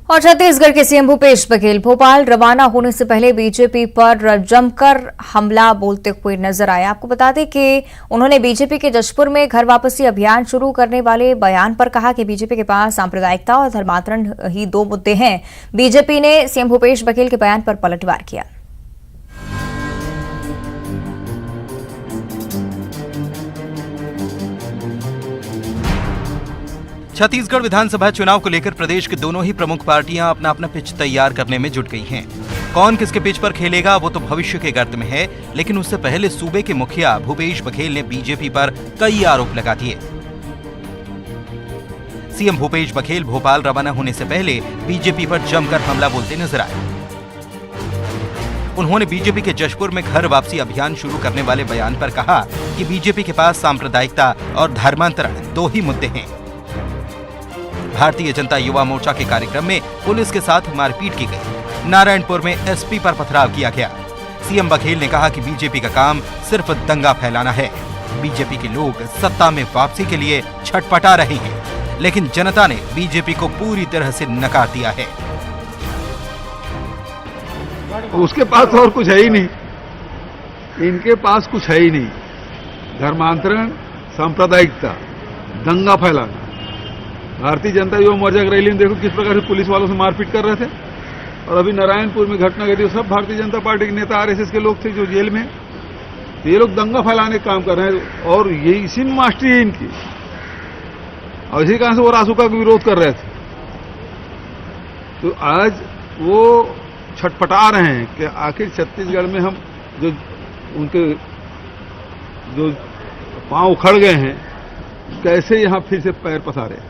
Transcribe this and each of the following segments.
और छत्तीसगढ़ के सीएम भूपेश बघेल भोपाल रवाना होने से पहले बीजेपी पर जमकर हमला बोलते हुए नजर आए। आपको बता दें कि उन्होंने बीजेपी के जशपुर में घर वापसी अभियान शुरू करने वाले बयान पर कहा कि बीजेपी के पास सांप्रदायिकता और धर्मांतरण ही दो मुद्दे हैं। बीजेपी ने सीएम भूपेश बघेल के बयान पर पलटवार किया। छत्तीसगढ़ विधानसभा चुनाव को लेकर प्रदेश के दोनों ही प्रमुख पार्टियां अपना अपना पिच तैयार करने में जुट गई हैं। कौन किसके पिच पर खेलेगा वो तो भविष्य के गर्त में है, लेकिन उससे पहले सूबे के मुखिया भूपेश बघेल ने बीजेपी पर कई आरोप लगा दिए। सीएम भूपेश बघेल भोपाल रवाना होने से पहले बीजेपी पर जमकर हमला बोलते नजर आए। उन्होंने बीजेपी के जशपुर में घर वापसी अभियान शुरू करने वाले बयान पर कहा कि बीजेपी के पास सांप्रदायिकता और धर्मांतरण दो ही मुद्दे हैं। भारतीय जनता युवा मोर्चा के कार्यक्रम में पुलिस के साथ मारपीट की गई। नारायणपुर में एसपी पर पथराव किया गया। सीएम बघेल ने कहा कि बीजेपी का काम सिर्फ दंगा फैलाना है। बीजेपी के लोग सत्ता में वापसी के लिए छटपटा रहे हैं, लेकिन जनता ने बीजेपी को पूरी तरह से नकार दिया है। उसके पास और कुछ है ही नहीं, इनके पास कुछ है ही नहीं। धर्मांतरण, सांप्रदायिकता, दंगा फैलाना। भारतीय जनता युवा मोर्चा की रैली में देखो किस प्रकार से पुलिस वालों से मारपीट कर रहे थे, और अभी नारायणपुर में घटना घटी सब भारतीय जनता पार्टी के नेता आरएसएस के लोग थे जो जेल में। तो ये लोग दंगा फैलाने का काम कर रहे हैं, और ये इसी में मास्टरी है इनकी। और इसी कारण से वो रासुका का विरोध कर रहे थे। तो आज वो छटपटा रहे हैं कि आखिर छत्तीसगढ़ में हम जो उनके जो पांव उखड़ गए हैं, कैसे यहां फिर से पैर पसारे,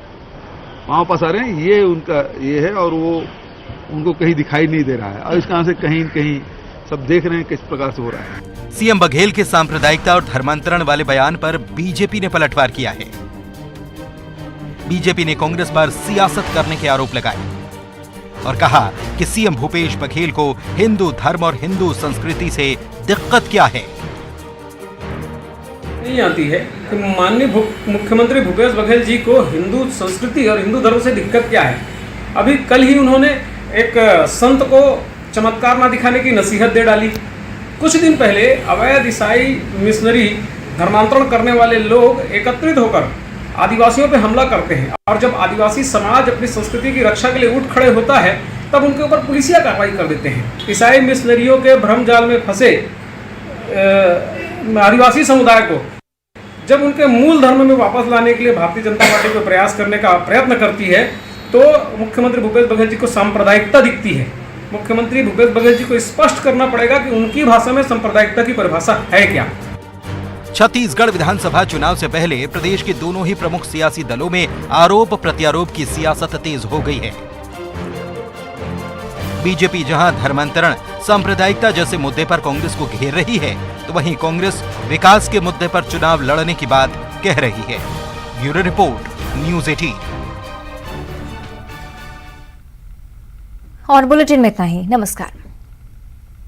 पांव पसारे, ये उनका ये है। और वो उनको कहीं दिखाई नहीं दे रहा है, और इस कारण से कहीं कहीं सब देख रहे हैं किस प्रकार से हो रहा है। सीएम बघेल के सांप्रदायिकता और धर्मांतरण वाले बयान पर बीजेपी ने पलटवार किया है। बीजेपी ने कांग्रेस पर सियासत करने के आरोप लगाए और कहा कि सीएम भूपेश बघेल को हिंदू धर्म और हिंदू संस्कृति से दिक्कत क्या है। नहीं आती है कि माननीय मुख्यमंत्री भूपेश बघेल जी को हिंदू संस्कृति और हिंदू धर्म से दिक्कत क्या है। अभी कल ही उन्होंने एक संत को चमत्कार ना दिखाने की नसीहत दे डाली। कुछ दिन पहले अवैध ईसाई मिशनरी धर्मांतरण करने वाले लोग एकत्रित होकर आदिवासियों पे हमला करते हैं, और जब आदिवासी समाज अपनी संस्कृति की रक्षा के लिए उठ खड़े होता है तब उनके ऊपर पुलिसिया कार्रवाई कर देते हैं। ईसाई मिशनरियों के भ्रम जाल में फंसे आदिवासी समुदाय को जब उनके मूल धर्म में वापस लाने के लिए भारतीय जनता पार्टी को प्रयास करने का प्रयत्न करती है, तो मुख्यमंत्री भूपेश बघेल जी को सांप्रदायिकता दिखती है। मुख्यमंत्री भूपेश बघेल जी को स्पष्ट करना पड़ेगा कि उनकी भाषा में सांप्रदायिकता की परिभाषा है क्या। छत्तीसगढ़ विधानसभा चुनाव से पहले प्रदेश के दोनों ही प्रमुख सियासी दलों में आरोप प्रत्यारोप की सियासत तेज हो गई है। बीजेपी जहां धर्मांतरण, सांप्रदायिकता जैसे मुद्दे पर कांग्रेस को घेर रही है, तो वहीं कांग्रेस विकास के मुद्दे पर चुनाव लड़ने की बात कह रही है। Bureau report, news 18। और बुलेटिन में इतना ही। नमस्कार।